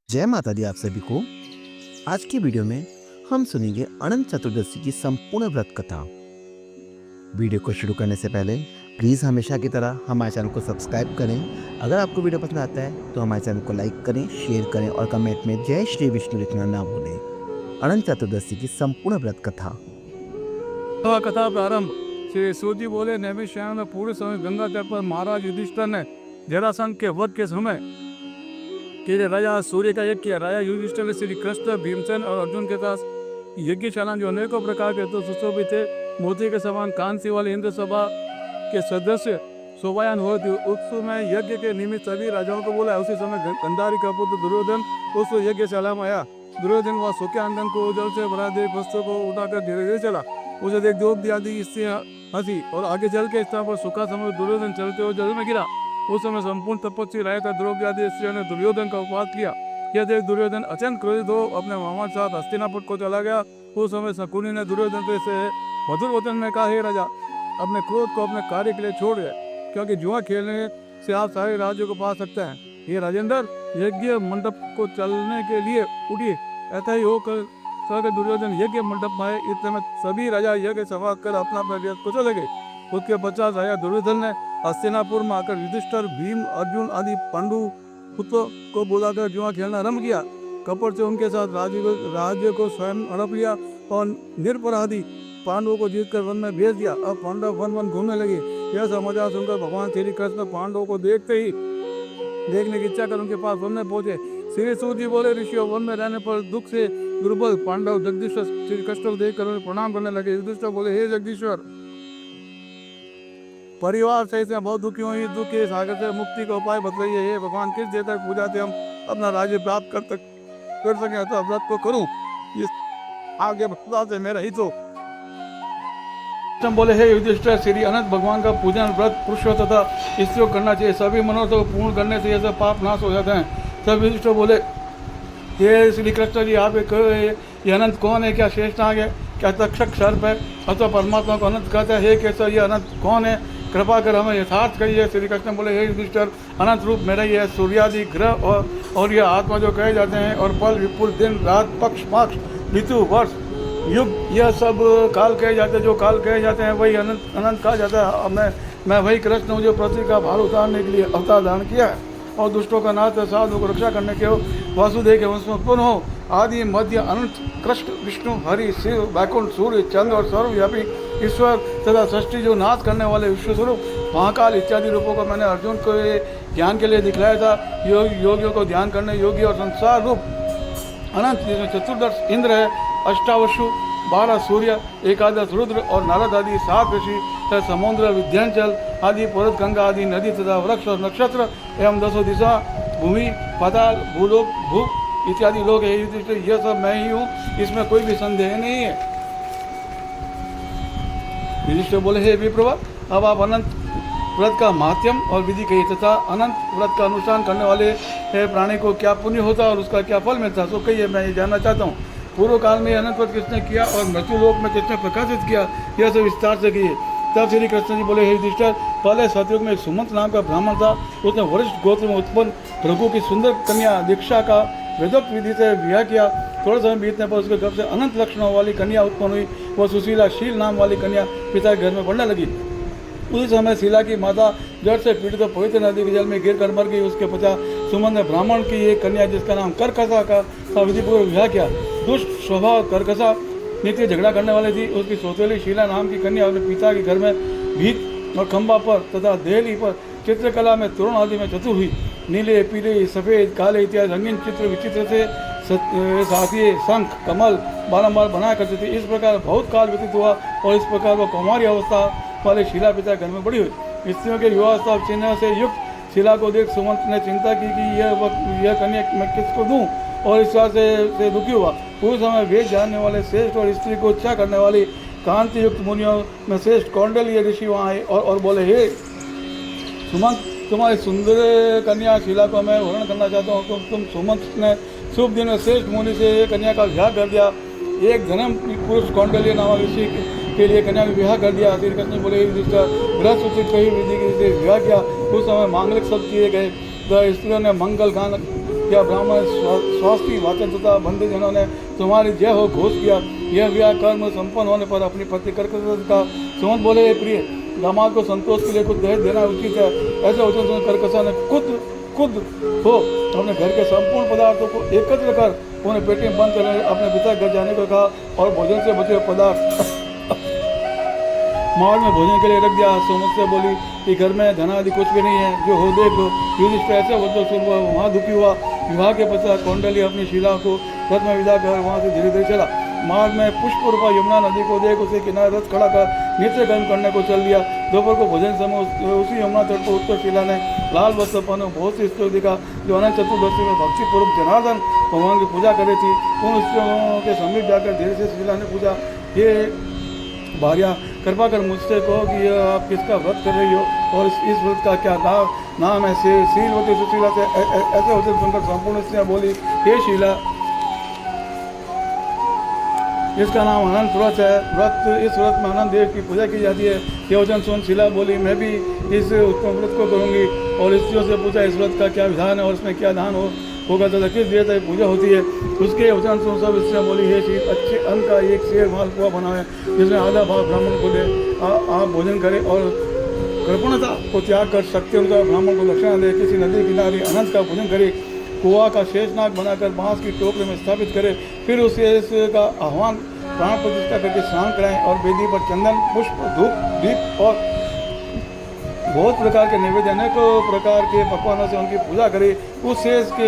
जय माता दी आप सभी को। आज की वीडियो में हम सुनेंगे अनंत चतुर्दशी की संपूर्ण व्रत कथा। वीडियो को शुरू करने से पहले प्लीज़ हमेशा की तरह हमारे चैनल को सब्सक्राइब करें। अगर आपको वीडियो पसंद आता है तो हमारे चैनल को लाइक करें, शेयर करें और कमेंट में जय श्री विष्णु लिखना ना भूलें। अनंत चतुर्दशी की संपूर्ण व्रत कथा। कथा प्रारंभ। श्री सूत जी बोले, नैमिषारण्य में पूरे समय गंगा तट पर महाराज युधिष्ठिर ने जरासंध के वध के समय के लिए राजा सूर्य का यज्ञ किया। राजा युधिष्ठिर ने श्री कृष्ण, भीमसेन और अर्जुन के साथ यज्ञशाला जो अनेकों प्रकार के तो सुशोभित थे, मोती के समान कांसी वाले इंद्र सभा के सदस्य शोभायान हुए थे। उस समय यज्ञ के निमित्त सभी राजाओं को बोला। उसी समय गंधारी का पुत्र दुर्योधन उस यज्ञशाला में आया। दुर्योधन वह सुख्यानंदन को जल से भरा देख वस्त्रों को उठाकर धीरे धीरे चला। उसे देख द्रौपदी आदि इससे हंसी और आगे चल के स्थान पर सुखा समय दुर्योधन चलते हुए जल में गिरा। उस समय संपूर्ण तपस्वी राय था द्रौपदी आदि स्त्रियों ने दुर्योधन का उपवास किया। यह देख दुर्योधन अत्यंत क्रोधित हो अपने मामा के साथ हस्तिनापुर को चला गया। उस समय शकुनी ने दुर्योधन से मधुर वचन में कहा, हे राजा, अपने क्रोध को अपने कार्य के लिए छोड़ दे, क्योंकि जुआ खेलने से आप सारे राज्यों को पा सकते हैं। ये राजेंद्र, यज्ञ मंडप को चलने के लिए उठिए। ऐसा ही होकर दुर्योधन यज्ञ मंडप में आए। इस समय सभी राजा यज्ञ समाप्त कर अपना अपना व्यस्त को चले गए। उसके पश्चात राजा दुर्योधन ने हस्तिनापुर में आकर युधिष्ठिर, भीम, अर्जुन आदि पांडु पुत्रों को बुलाकर जुआ खेलना आरंभ किया। कपट से उनके साथ राज्य को स्वयं हड़प लिया और निरपराधी पांडवों को जीतकर वन में भेज दिया। अब पांडव वन वन घूमने लगे। यह समाचार सुनकर भगवान श्री कृष्ण पांडवों को देखने की इच्छा कर उनके पास वन में पहुंचे। श्री सूत जी बोले, ऋषियों, वन में रहने पर दुख से दुर्बल पांडव जगदीश्वर श्री कृष्ण को देखकर उन्हें प्रणाम करने लगे। युधिष्ठिर बोले, हे जगदीश्वर, परिवार सहित मैं बहुत दुखी हूँ। इस दुख के सागर से मुक्ति का उपाय बतलाइए। हे भगवान, किस देवता की पूजा से हम अपना राज्य प्राप्त कर सके तो व्रत को करूं, इस आगे बता से मेरा हित हो। बोले, हे युधिष्ठिर, श्री अनंत भगवान का पूजन व्रत पुरुषों तथा स्त्रियों करना चाहिए। सभी मनोरथों को पूर्ण करने से ये सब पाप नाश हो जाते हैं। सब युधिष्ठिर बोले, ये श्री कृष्ण जी, आप ये अनंत कौन है? क्या शेषनाग है? क्या तक्षक सर्प है? अथवा परमात्मा को अनंत कहते हैं? हे केशव, ये अनंत कौन है? कृपा कर हमें यथार्थ कहिए। श्री कृष्ण बोले, हे युधिष्ठिर, अनंत रूप मेरा ही है। सूर्यादि ग्रह और ये आत्मा जो कहे जाते हैं, और पल, विपुल, दिन, रात, पक्ष, माक्ष, ऋतु, वर्ष, युग, यह सब काल कहे जाते हैं। जो काल कहे जाते हैं वही अनंत कहा जाता है। मैं वही कृष्ण हूँ जो पृथ्वी का भार उतारने के लिए अवतार धारण किया है और दुष्टों का नाश, साधु को रक्षा करने के हो, वासुदेव के वंश में उत्पन्न हो। आदि मध्य अनंत कृष्ण, विष्णु, हरि, शिव, वैकुंठ, सूर्य, चंद्र और सर्वव्यापी ईश्वर तथा सृष्टि जो नाश करने वाले विश्व स्वरूप महाकाल इत्यादि रूपों को मैंने अर्जुन को ज्ञान के लिए दिखलाया था। योगियों को ध्यान करने योगी और संसार रूप अनंत, जिसमें चतुर्दश इंद्र है, अष्टावशु, 12 सूर्य, 11 रुद्र और नारद आदि 7 ऋषि तथा समुद्र, विद्यांचल आदि, पर्वत, गंगा आदि नदी तथा वृक्ष और नक्षत्र एवं 10 दिशा, भूमि, पाताल, भूलोक, भूप इत्यादि लोग है। यह सब मैं ही हूँ, इसमें कोई भी संदेह नहीं है। युधिष्ठिर बोले, हे विप्रवर, अब आप अनंत व्रत का माध्यम और विधि कही तथा अनंत व्रत का अनुष्ठान करने वाले प्राणी को क्या पुण्य होता और उसका क्या फल मिलता, सो कहिए, मैं ये जानना चाहता हूँ। पूर्व काल में अनंत व्रत किसने किया और मृत्यु लोक में किसने प्रकाशित किया, यह सब विस्तार से कहिए। तब श्री कृष्ण जी बोले, हे युधिष्ठिर, पहले सतयुग में एक सुमंत नाम का ब्राह्मण था। उसने वरिष्ठ गोत्र में उत्पन्न भृगु की सुंदर कन्या दीक्षा का वेदोक्त विधि से विवाह किया। थोड़े समय बीतने पर उसके गर्भ से अनंत लक्षणों वाली कन्या उत्पन्न हुई। वह सुशीला शील नाम वाली कन्या पिता के घर में बढ़ने लगी। उसी समय शीला की माता जड़ से पीड़ित तो पवित्र नदी के जल में गिर कर मर गई। उसके पश्चात सुमंत ने ब्राह्मण की एक कन्या जिसका नाम करकसा का विधिपूर्वक विवाह किया। दुष्ट स्वभाव करकसा नित्य झगड़ा करने वाली थी। उसकी सौतेली शीला नाम की कन्या अपने पिता के घर में भीत और खंबा पर तथा देहली पर चित्रकला में, तोरण आदि में चतुर हुई। नीले, पीले, सफ़ेद, काले इत्यादि रंगीन चित्र विचित्र से साथी, शंख, कमल बारंबार बनाया करती थी। इस प्रकार बहुत काल व्यतीत हुआ और इस प्रकार वह कौमारी अवस्था वाले शीला पिता घर में बड़ी हुई। स्त्रियों के युवावस्था चिन्ह से युक्त शीला को देख सुमंत ने चिंता की कि यह कन्या मैं किसको दूं, और इस बात से दुखी हुआ। पूरे समय वेद जानने वाले श्रेष्ठ और स्त्री को इच्छा करने वाली कांति युक्त मुनियों में श्रेष्ठ कौंडल्य ऋषि वहाँ आए और बोले, हे सुमंत, तुम्हारी सुंदर कन्या शीला को मैं वर्णन करना चाहता हूँ। तुम सुमंत ने शुभ दिन में श्रेष्ठ मुनि से कन्या का विवाह कर दिया। एक धर्म पुरुष कौंडल्य नामक ऋषि के लिए कन्या का विवाह कर दिया। श्री कृष्ण बोले, ग्रह सूचित कई विधि से विवाह किया। उस समय मांगलिक सब किए गए। स्त्रियों ने मंगल गान क्या ब्राह्मण स्वास्थ्य वाचन तथा बंधु जनों ने तुम्हारी जय हो घोष किया। यह विवाह कर्म संपन्न होने पर अपनी पत्नी कर्कश का सुमंत बोले, प्रिय दामाद को संतोष के लिए कुछ दहेज देना उचित है। ऐसे वचन सुन कर्कशा ने खुद हो अपने घर के संपूर्ण पदार्थों को एकत्र कर उन्हें पेटी में बंद कर अपने पिता घर जाने को कहा और भोजन से बचे पदार्थ मार्ग में भोजन के लिए रख दिया। सुमंत से बोली कि घर में धन आदि कुछ भी नहीं है, जो हो देख लो। युधिष्ठिर ऐसे वचन सुन वहाँ दुखी हुआ। विवाह के पश्चात कौंडल्य अपनी शिला को रथ में विदा कर वहाँ से धीरे धीरे चला। मार्ग में पुष्प रूपा यमुना नदी को देख उसे किनारे रथ खड़ा कर नित्य कर्म करने को चल दिया। दोपहर को भोजन समय उसी यमुना तट पर उत्तर शिला ने लाल वस्त्र पहने बहुत सी स्त्रियों दिखा जो अनंत चतुर्दशी में भक्तिपूर्वक जनार्दन भगवान की पूजा कर रही थी। उन स्त्रियों के समीप जाकर धीरे से शिला ने पूछा, ये भार्या कृपा कर मुझसे कहो कि आप किसका व्रत कर रही हो और इस व्रत का क्या नाम है। शीलवती सुशीला से ऐसे होते सुनकर संपूर्ण स्त्रियाँ बोली, हे शीला, इसका नाम अनंत व्रत है। इस व्रत में अनंत देव की पूजा की जाती है। ये वचन सुन शीला बोली, मैं भी इस उत्तम व्रत को करूँगी। और स्त्रियों से पूछा, इस व्रत का क्या विधान है और इसमें क्या दान होगा तथा किस देवता की पूजा होती है। उसके वचन सुन सब स्त्रियाँ बोली, हे शील, अच्छे अन्न का एक शेर मालपुआ बनाए जिसमें आधा भाग ब्राह्मण को दे। आप भोजन करें और कृपणता को त्याग कर शक्ति अनुसार ब्राह्मण को दक्षिणा दे। किसी नदी किनारे अनंत का भोजन करे। कुआ का शेषनाग बनाकर बांस की टोकरी में स्थापित करे। फिर उस शेष का आह्वान प्राण प्रतिष्ठा करके स्नान कराएं और वेदी पर चंदन, पुष्प, धूप, दीप और बहुत प्रकार के नैवेद्य अनेकों प्रकार के पकवानों से उनकी पूजा करे। उस शेष के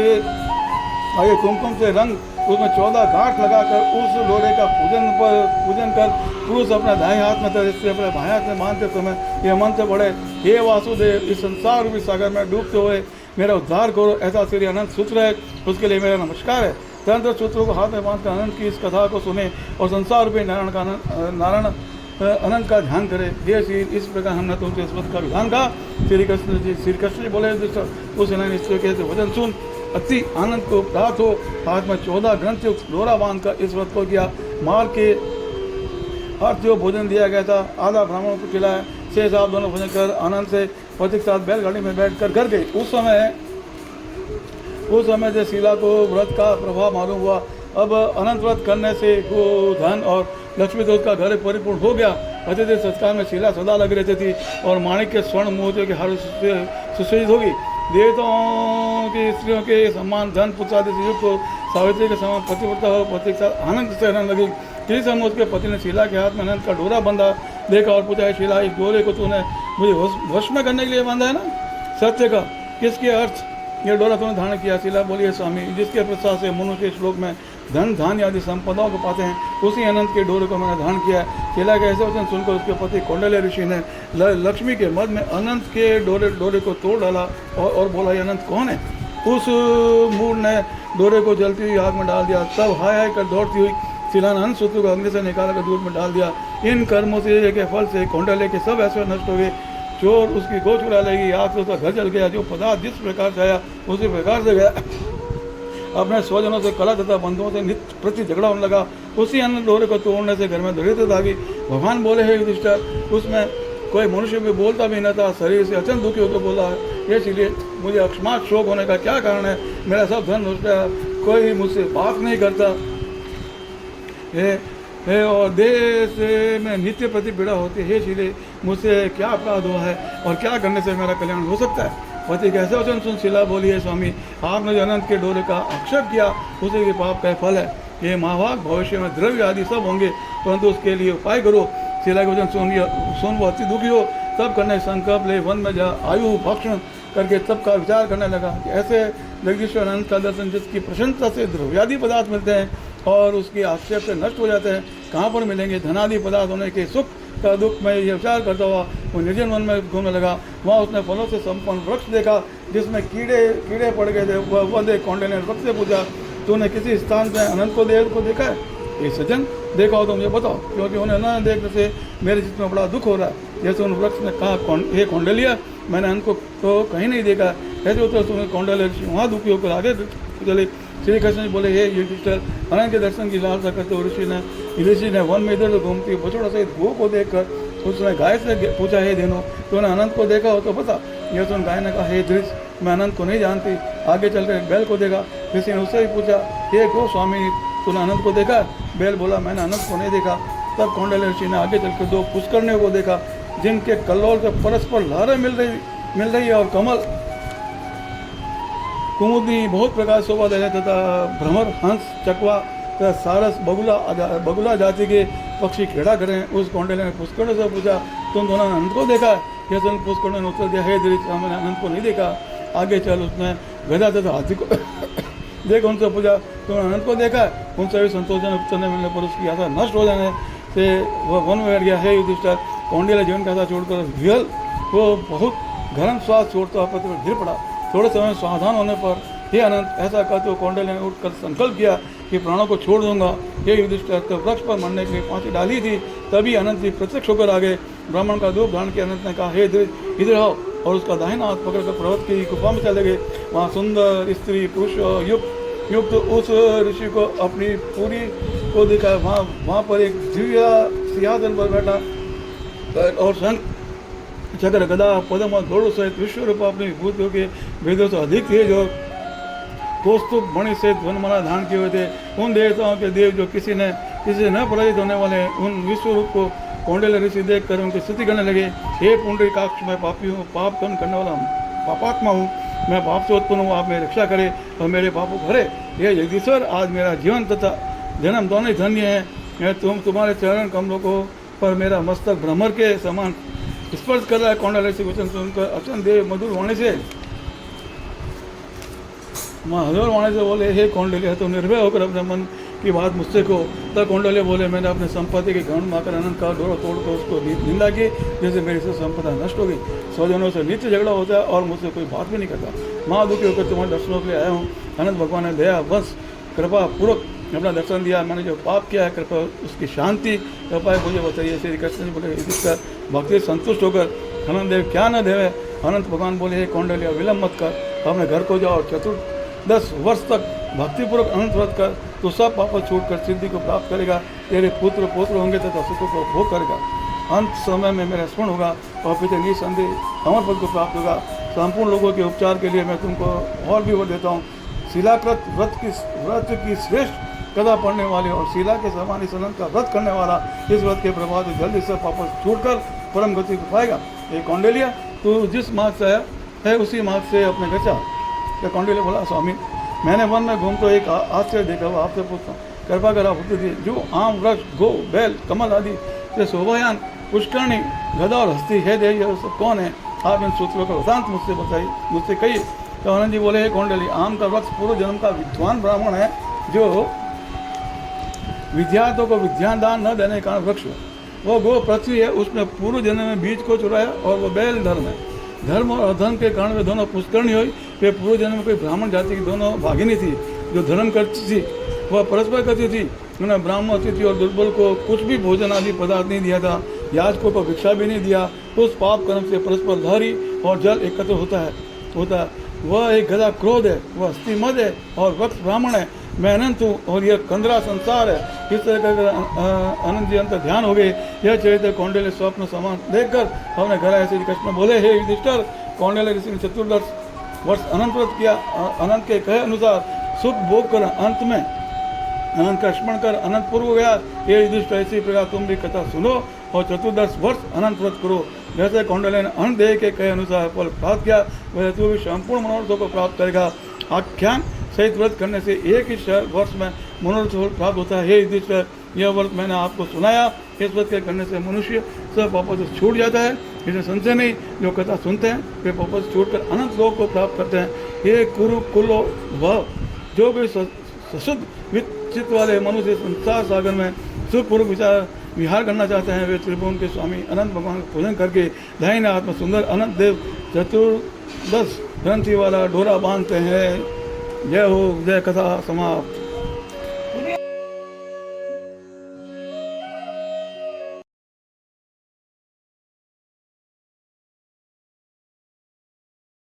आगे कुमकुम से रंग उसमें 14 गांठ लगाकर उस लोड़े का पूजन कर पुरुष अपना दाएं हाथ में तरह से अपने बाएं हाथ में मानते समय यह मंत्र पढ़े, हे वासुदेव, इस संसार रूपी सागर में डूबते हुए मेरा उद्धार करो। ऐसा श्री अनंत सूत्र है, उसके लिए मेरा नमस्कार है। तंत्र सूत्रों को हाथ में बांधकर अनंत की इस कथा को सुने और संसार रूपी नारायण अनंत का ध्यान करे। हे श्री, इस प्रकार हमने तुमसे इस व्रत का विधान कहा। श्री कृष्ण जी बोले, उस स्त्रियों के वचन सुन अति आनंद को प्राप्त हो। हाथ में 14 ग्रंथ लोरा बांध कर इस व्रत को किया। मार के अर्थ जो भोजन दिया गया था आधा ब्राह्मणों को खिलाया। शेष आप दोनों भोजन कर आनंद से पति के साथ बैलगाड़ी में बैठकर घर गए। उस समय से शीला को व्रत का प्रभाव मालूम हुआ। अब अनंत व्रत करने से गो धन और लक्ष्मी तो उसका घर परिपूर्ण हो गया। अतिथि सत्कार में शीला सदा लगी रहती थी और माणिक के स्वर्ण मोतियों के हार सुसज्जित होगी। देवताओं की स्त्रियों के सम्मान धन पुत्र आदि से युक्त हो। सावित्री के समान पतिव्रता हो, पति के साथ आनंद से रहने लगी। किसी समय उसके पति ने शीला के हाथ में अनंत का डोरा बंधा देखा और पूछा, शीला, इस डोरे को तूने मुझे वश में करने के लिए बांधा है ना? सत्य का किसके अर्थ यह डोरा तूने धारण किया? शीला बोलिए, स्वामी, जिसके प्रसाद से मनुष्य के श्लोक में धन धान्य आदि संपदाओं को पाते हैं, उसी अनंत के डोरे को मैंने धारण किया। शीला के ऐसे वचन सुनकर उसके पति कौंडल्य ऋषि ने लक्ष्मी के मद में अनंत के डोरे को तोड़ डाला और बोला, ये अनंत कौन है? उस मूढ़ ने डोरे को जलती हुई आग में डाल दिया। तब हाय हाय कर दौड़ती हुई शीला ने अनंत सूत्र को अग्नि से निकाल कर दूध में डाल दिया। इन कर्मों से के फल से कौंडल्य के सब ऐसे नष्ट हो गए। चोर उसकी गो चुरा लेगी, आग से उसका घर जल गया। जो पदार्थ जिस प्रकार से आया उसी प्रकार से गया। अपने स्वजनों से कला तथा बंधुओं से नित्य प्रति झगड़ा होने लगा। उसी अन्न डोरे को तोड़ने से घर में दरिद्रता आ गई। भगवान बोले, हे युधिष्ठिर, उसमें कोई मनुष्य भी बोलता भी न था। शरीर से अत्यंत दुखी होकर बोला है, इसलिए मुझे अकस्मात शोक होने का क्या कारण है? मेरा सब धन नष्ट है, कोई मुझसे बात नहीं करता है और देह से मैं नित्य प्रति पीड़ा होती है। इसलिए मुझसे क्या अपराध हुआ है और क्या करने से मेरा कल्याण हो सकता है? पति कैसे वचन सुन शीला बोली, है स्वामी, आपने जो अनंत के डोरे का आक्षेप किया उसी के पाप का फल है। ये महाभाग भविष्य में द्रव्य आदि सब होंगे, परंतु उसके लिए उपाय करो। शीला के वचन सुन वो अति दुखी हो, तब करने संकल्प ले वन में जा आयु भक्षण करके तब का विचार करने लगा कि ऐसे जगदीश्वर अनंत का दर्शन जिसकी प्रशंसा से द्रव्यादि पदार्थ मिलते हैं और उसके आक्षेप से नष्ट हो जाते हैं, कहाँ पर मिलेंगे? धनादि पदार्थ होने के सुख का दुख में यह विचार करता हुआ वो निर्जन वन में घूमने लगा। वहाँ उसने फलों से संपन्न वृक्ष देखा जिसमें कीड़े पड़ गए थे। वह देख कौंडल्य ने वृक्ष से पूछा, तूने किसी स्थान से अनंत को देखा है? ये सज्जन, देखा हो तो मुझे बताओ, क्योंकि उन्हें न देखने से मेरे चित्त में बड़ा दुख हो रहा है। जैसे उन वृक्ष ने कहा, हे कौंडल्य, मैंने अनंत को तो कहीं नहीं देखा। ऐसे उत्तर सुने कौंडल्य ऋषि वहाँ दुखी होकर आगे चले। श्री कृष्ण जी बोले, हे युधिष्ठिर, अनंत के दर्शन की लालसा करते हुए ऋषि ने वन में इधर घूमती बछड़ा सहित गो को देखकर उसने गाय से पूछा, हे धेनु, तूने अनंत को देखा हो तो बता। यह सुन गाय ने कहा, हे दृश्य, मैं अनंत को नहीं जानती। आगे चलकर एक बैल को देखा। किसी ने उससे भी पूछा, ये गो स्वामी तूने अनंत को देखा? बैल बोला, मैंने अनंत को नहीं देखा। तब कौंडिल्य ऋषि ने आगे चलकर 2 पुष्करनियों को देखा, जिनके कल्लोल से परस्पर लहरें मिल रही है, और कमल कुमुदनी बहुत प्रकार शोभा दे रहे तथा भ्रमर, हंस, चकवा तथा सारस, बगुला जाति के पक्षी क्रीड़ा करें। उस कौंडिल्य ने पुष्कर्ण से पूछा, तुम दोनों ने अनंत को देखा? यह सुन पुष्कर्ण ने उत्तर दिया, हे धृतराष्ट्र, मैंने अनंत को नहीं देखा। आगे चल उसने गधा तथा हाथी को देख उनसे पूछा, तुमने अनंत को देखा? उनसे भी संतोषजनक उत्तर न मिलने पर उसकी आशा नष्ट हो जाने से वह वन में बैठ गया। हे युधिष्ठिर, कौंडिल्य जीवन का आशा छोड़कर विहल वो बहुत गर्म श्वास छोड़ता पृथ्वी पर गिर पड़ा। थोड़े समय सावधान होने पर, हे अनंत, ऐसा कहते हुए कौंडिल्य ने उठकर संकल्प किया कि प्राणों को छोड़ दूंगा। हे युधिष्ठिर, तो वृक्ष पर मरने के लिए फांसी डाली थी, तभी अनंत जी प्रत्यक्ष होकर आ गए। ब्राह्मण का रूप धारण किया अनंत ने कहा, हे धृत, इधर आओ, और उसका दाहिना हाथ पकड़कर पर्वत की गुफा में चले गए। वहाँ सुंदर स्त्री पुरुष युक्त उस ऋषि को अपनी पूरी को दिखाया। वहाँ पर एक दिव्य सिंहासन पर बैठा और शंख, चक्र, गदा, पद्म और गरुड़ सहित विश्व रूप अपनी विभूतियों के भेदों से अधिक थे, जो कौस्तुभ मणि सहित वनमाला धारण किए हुए थे। उन देवताओं के देव जो किसी से न पराजित होने वाले उन विश्व रूप को कौंडिल्य ऋषि देख कर उनकी स्तुति करने लगे। हे पुंडरीकाक्ष, मैं पापी हूँ, पाप कर्म करने वाला पापात्मा हूँ, मैं पाप से उत्पन्न हूँ, आप मेरी रक्षा करें और मेरे पापों को हरे। हे जगदीश्वर, आज मेरा जीवन तथा जन्म दोनों ही धन्य है। मैं तुम्हारे चरण कमलों को पर मेरा मस्तक भ्रमर के समान स्पर्श कर रहा है। कौंडिल्य ऋषि वचन सुनकर अचन देव मधुर वाणी से बोले, हे कौंडिल्य, तो निर्भय होकर अपने मन की बात मुझसे को। तब कौंडिल्य बोले, मैंने अपने संपत्ति के घमंड माकर अनंत का गौरव तोड़कर उसको निंदा की, जैसे मेरी से संपदा नष्ट हो गई। स्वजनों से नित्य झगड़ा होता है और मुझसे कोई बात भी नहीं करता। महादुखी होकर तुम्हारे दर्शनों के लिए आया हूँ। अनंत भगवान ने दया वश कृपा पूर्वक अपना दर्शन दिया। मैंने जो पाप किया है, कृपा उसकी शांति कृपा मुझे बताइए। श्री कृष्ण जी बोले, युधिष्ठिर, भक्ति संतुष्ट होकर अनंत देव क्या न देवे। अनंत भगवान बोले, हे कौंडिल्य, विलंब मत कर, अपने घर को जाओ, 10 वर्ष तक भक्तिपूर्वक अनंत व्रत कर, तो सब पाप छूटकर सिद्धि को प्राप्त करेगा। तेरे पुत्र पौत्र होंगे तथा सुखों को भोग करेगा। अंत समय में मेरा स्मरण होगा और पिता निसंदेह अमर पद को प्राप्त होगा। संपूर्ण लोगों के उपचार के लिए मैं तुमको और भी वर देता हूँ। शिलाकृत व्रत की श्रेष्ठ कदा पढ़ने वाले और शिला के समान इस अनंत का व्रत करने वाला इस व्रत के प्रभाव से जल्दी से पाप छूटकर परम गति को पाएगा। ये कौंडिल्य, तू जिस मार्ग से आया है उसी मार्ग से अपने घर जा। तो कौंडिल्य बोला, स्वामी, मैंने वन में घूमते एक आश्चर्य देखा हुआ, आपसे पूछता हूँ, कृपा कर आप उत्तर दीजिए। जो आम, वृक्ष, गो, बैल, कमल आदि से शोभायान, पुष्करणी, गदा और हस्ती है देवी, यह सब कौन है? आप इन सूत्रों का वृतांत मुझसे कहिए। तो आनंद जी बोले, हे कौंडिल्य, आम का वृक्ष पूर्व जन्म का विद्वान ब्राह्मण है, जो विद्यार्थियों को विज्ञान दान न देने के कारण वृक्ष है। वो गो पृथ्वी है, उसने पूर्व जन्म में बीज को चुराया, और वो बैल धर्म है। धर्म और अधर्म के कारण वे दोनों पुष्करणी हुई। वे पूर्व जन्म में कोई ब्राह्मण जाति की दोनों भागिनी थी, जो धर्म करती थी, वह परस्पर करती थी। उन्होंने ब्राह्मण, अतिथि और दुर्बल को कुछ भी भोजन आदि पदार्थ नहीं दिया था, याचकों को भिक्षा भी नहीं दिया। उस पाप कर्म से परस्पर लहरी और जल एकत्र होता है। वह एक गदा क्रोध है, वह हस्ती मद है, और वृक्ष ब्राह्मण है। मैं अनंत हूँ और यह कंदरा संसार है। इस तरह का अनंत जी अंतर ध्यान हो गए। यह चरित्र कौंडिल्य स्वप्न समान देखकर अपने घर आए। श्री कृष्ण बोले, हे युधिष्ठिर, कौंडिल्य ऋषि ने 14 वर्ष अनंत व्रत किया। अनंत के कहे अनुसार सुख भोग कर अंत में अनंत का स्मरण कर अनंत पूर्व गया। ये युधिष्ठिर, इसी प्रकार तुम भी कथा सुनो और 14 वर्ष अनंत व्रत करो। जैसे कौंडिल्य ने अन्न देह के कहे अनुसार फल प्राप्त किया, वह तू भी संपूर्ण मनोरथों को प्राप्त करेगा। आख्यान सहित व्रत करने से एक ही वर्ष में मनोरथ प्राप्त होता है। हे युधिष्ठिर, यह व्रत मैंने आपको सुनाया। इस व्रत के करने से मनुष्य सब पापों से छूट जाता है। इसमें संशय नहीं, जो कथा सुनते हैं वे पापों से छूटकर अनंत लोक को प्राप्त करते हैं। हे कुरु कुलो वह, जो भी सशुद्ध चित्त वाले मनुष्य संसार सागर में सुखपूर्वक विहार करना चाहते हैं, वे त्रिभुवन के स्वामी अनंत भगवान का पूजन करके दाहिने हाथ में सुंदर अनंत देव 14 ग्रंथि वाला डोरा बांधते हैं। जय हो, जय कथा समाप्त।